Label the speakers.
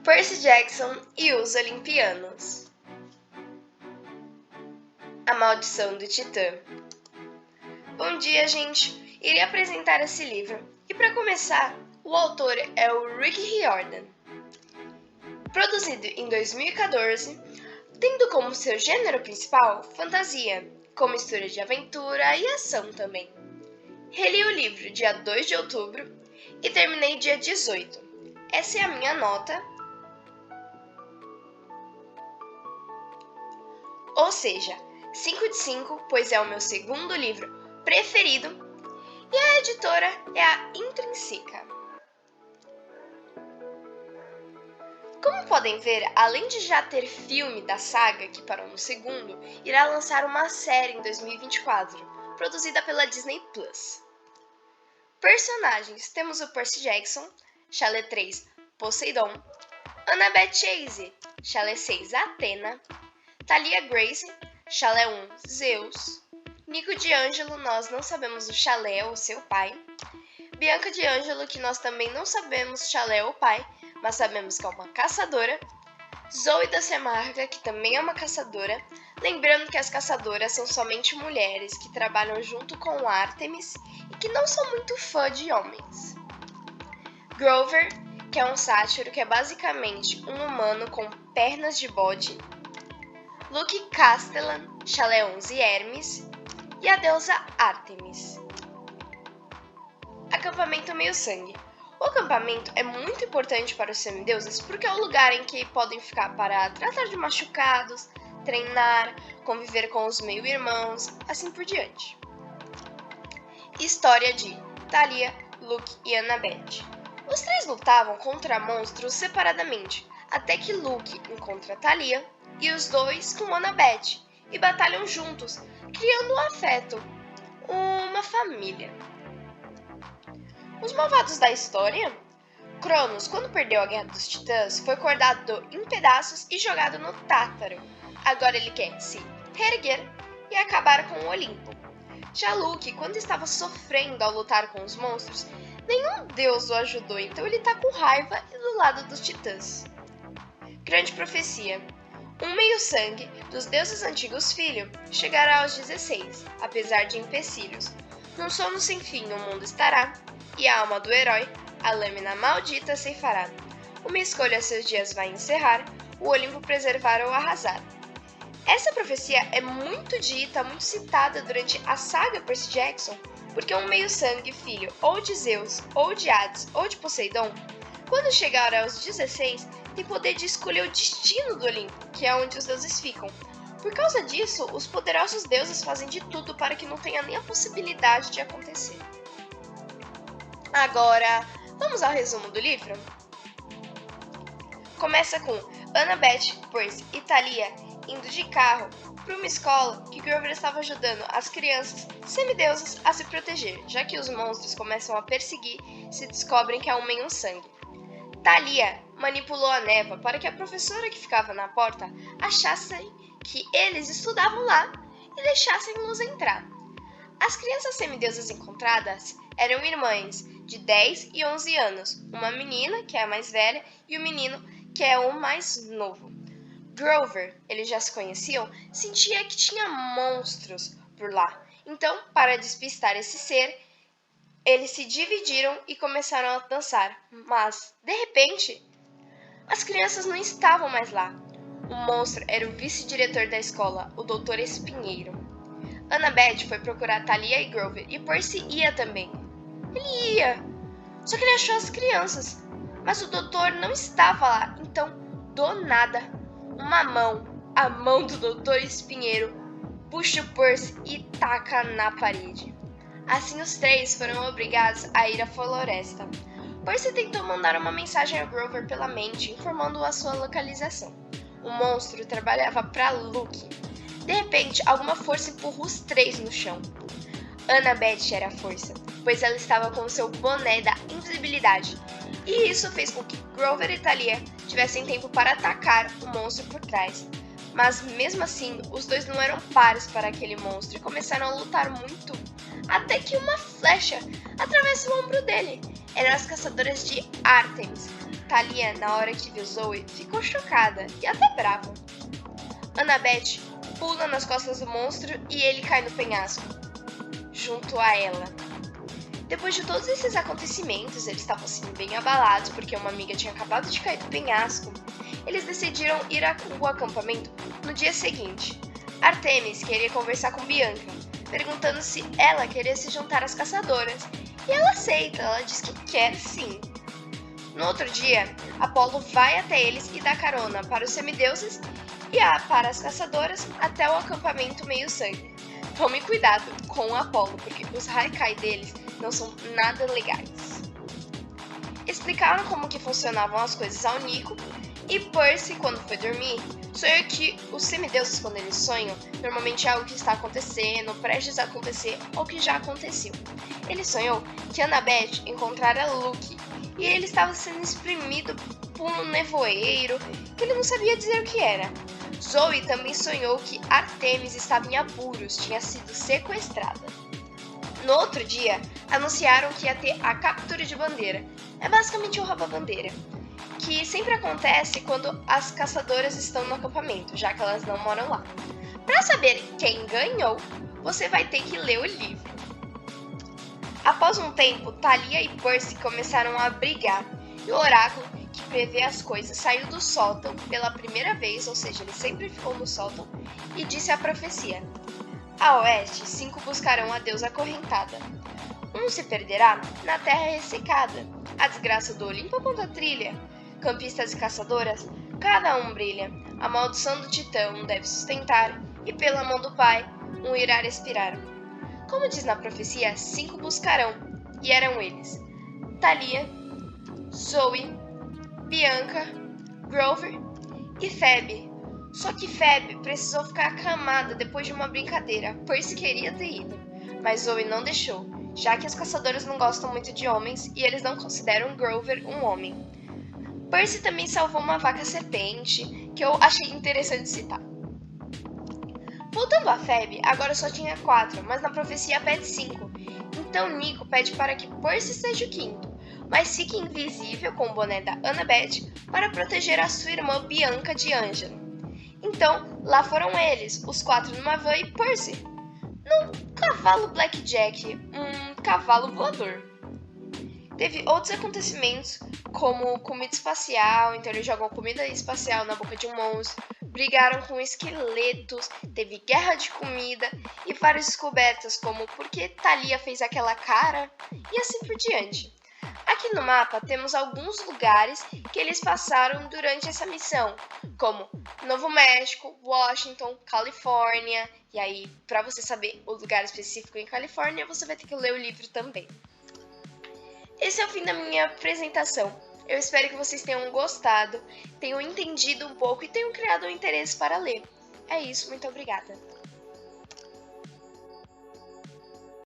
Speaker 1: Percy Jackson e os Olimpianos. A Maldição do Titã. Bom dia, gente! Irei apresentar esse livro. E para começar, o autor é o Rick Riordan. Produzido em 2014, tendo como seu gênero principal fantasia, com mistura de aventura e ação também. Reli o livro dia 2 de outubro e terminei dia 18. Essa é a minha nota. Ou seja, 5 de 5, pois é o meu segundo livro preferido e a editora é a Intrínseca. Como podem ver, além de já ter filme da saga, que parou no segundo, irá lançar uma série em 2024, produzida pela Disney+. Personagens: temos o Percy Jackson, Chalé 3, Poseidon, Annabeth Chase, Chalé 6, Athena, Thalia Grace, Chalé 1, Zeus, Nico D'Angelo, nós não sabemos o Chalé ou seu pai, Bianca D'Angelo, que nós também não sabemos Chalé ou pai, mas sabemos que é uma caçadora, Zoe da Semarga, que também é uma caçadora, lembrando que as caçadoras são somente mulheres que trabalham junto com Artemis e que não são muito fã de homens. Grover, que é um sátiro que é basicamente um humano com pernas de bode, Luke Castellan, Chalé 11 Hermes e a deusa Artemis. Acampamento Meio-Sangue. O acampamento é muito importante para os semideuses porque é o lugar em que podem ficar para tratar de machucados, treinar, conviver com os meio-irmãos, assim por diante. História de Thalia, Luke e Annabeth. Os três lutavam contra monstros separadamente, até que Luke encontra Thalia e os dois com Annabeth e batalham juntos, criando um afeto, uma família. Os malvados da história? Cronos, quando perdeu a Guerra dos Titãs, foi cortado em pedaços e jogado no Tártaro. Agora ele quer se reerguer e acabar com o Olimpo. Já Luke, quando estava sofrendo ao lutar com os monstros, nenhum deus o ajudou, então ele tá com raiva e do lado dos Titãs. Grande profecia. Um meio-sangue dos deuses antigos filho chegará aos 16, apesar de empecilhos. Num sono sem fim o mundo estará, e a alma do herói, a lâmina maldita ceifará. Uma escolha seus dias vai encerrar, o Olimpo preservar ou arrasar. Essa profecia é muito dita, muito citada durante a saga Percy Jackson, porque um meio-sangue filho ou de Zeus, ou de Hades, ou de Poseidon, quando chegar aos 16, tem poder de escolher o destino do Olimpo, que é onde os deuses ficam. Por causa disso, os poderosos deuses fazem de tudo para que não tenha nem a possibilidade de acontecer. Agora, vamos ao resumo do livro? Começa com Annabeth, Percy e Thalia indo de carro para uma escola que Grover estava ajudando as crianças semideusas a se proteger, já que os monstros começam a perseguir se descobrem que é um meio-sangue. Thalia manipulou a névoa para que a professora que ficava na porta achasse que eles estudavam lá e deixassem-los entrar. As crianças semideusas encontradas eram irmãs de 10 e 11 anos, uma menina, que é a mais velha, e o menino, que é o mais novo. Grover, eles já se conheciam, sentia que tinha monstros por lá. Então, para despistar esse ser, eles se dividiram e começaram a dançar. Mas, de repente, as crianças não estavam mais lá. O monstro era o vice-diretor da escola, o Dr. Espinheiro. Annabeth foi procurar Thalia e Grover, e Percy ia também. Ele ia, só que ele achou as crianças, mas o doutor não estava lá, então, do nada, a mão do Dr. Espinheiro, puxa o Percy e taca na parede. Assim os três foram obrigados a ir à floresta. Percy tentou mandar uma mensagem a Grover pela mente, informando-o a sua localização. O monstro trabalhava para Luke. De repente, alguma força empurrou os três no chão. Annabeth era a força, pois ela estava com seu boné da invisibilidade, e isso fez com que Grover e Thalia tivessem tempo para atacar o monstro por trás. Mas mesmo assim, os dois não eram pares para aquele monstro e começaram a lutar muito, até que uma flecha atravessa o ombro dele. Eram as caçadoras de Artemis. Thalia, na hora que viu Zoe, ficou chocada e até brava. Annabeth pula nas costas do monstro e ele cai no penhasco, junto a ela. Depois de todos esses acontecimentos, eles estavam assim bem abalados porque uma amiga tinha acabado de cair do penhasco. Eles decidiram ir ao acampamento no dia seguinte. Artemis queria conversar com Bianca, perguntando se ela queria se juntar às caçadoras. E ela aceita, ela diz que quer sim. No outro dia, Apolo vai até eles e dá carona para os semideuses e para as caçadoras até o acampamento meio-sangue. Tome cuidado com o Apolo, porque os Haikai deles não são nada legais. Explicaram como que funcionavam as coisas ao Nico, e Percy, quando foi dormir, sonhou que os semideuses, quando eles sonham, normalmente é algo que está acontecendo, prestes a acontecer ou que já aconteceu. Ele sonhou que Annabeth encontrara Luke, e ele estava sendo espremido por um nevoeiro que ele não sabia dizer o que era. Zoe também sonhou que Artemis estava em apuros, tinha sido sequestrada. No outro dia, anunciaram que ia ter a captura de bandeira. É basicamente um rouba-bandeira, que sempre acontece quando as caçadoras estão no acampamento, já que elas não moram lá. Para saber quem ganhou, você vai ter que ler o livro. Após um tempo, Thalia e Percy começaram a brigar, e o oráculo, que prevê as coisas, saiu do sótão pela primeira vez, ou seja, ele sempre ficou no sótão, e disse a profecia: a oeste, 5 buscarão a deusa acorrentada. Um se perderá na terra ressecada. A desgraça do Olimpo aponta a trilha. Campistas e caçadoras, cada um brilha. A maldição do titã um deve sustentar, e pela mão do pai, um irá expirar. Como diz na profecia, 5 buscarão, e eram eles: Thalia, Zoe, Bianca, Grover e Phoebe. Só que Phoebe precisou ficar acamada depois de uma brincadeira. Percy queria ter ido, mas Zoe não deixou, já que os caçadores não gostam muito de homens e eles não consideram Grover um homem. Percy também salvou uma vaca serpente, que eu achei interessante citar. Voltando a Phoebe, agora só tinha 4, mas na profecia pede 5. Então Nico pede para que Percy seja o 5º, mas fique invisível com o boné da Annabeth para proteger a sua irmã Bianca de Angelo. Então, lá foram eles, os 4 numa van e Percy num cavalo Blackjack, um cavalo voador. Teve outros acontecimentos, como comida espacial, então eles jogam comida espacial na boca de um monstro, brigaram com esqueletos, teve guerra de comida e várias descobertas, como por que Thalia fez aquela cara e assim por diante. Aqui no mapa temos alguns lugares que eles passaram durante essa missão, como Novo México, Washington, Califórnia, e aí para você saber o lugar específico em Califórnia, você vai ter que ler o livro também. Esse é o fim da minha apresentação. Eu espero que vocês tenham gostado, tenham entendido um pouco e tenham criado um interesse para ler. É isso, muito obrigada!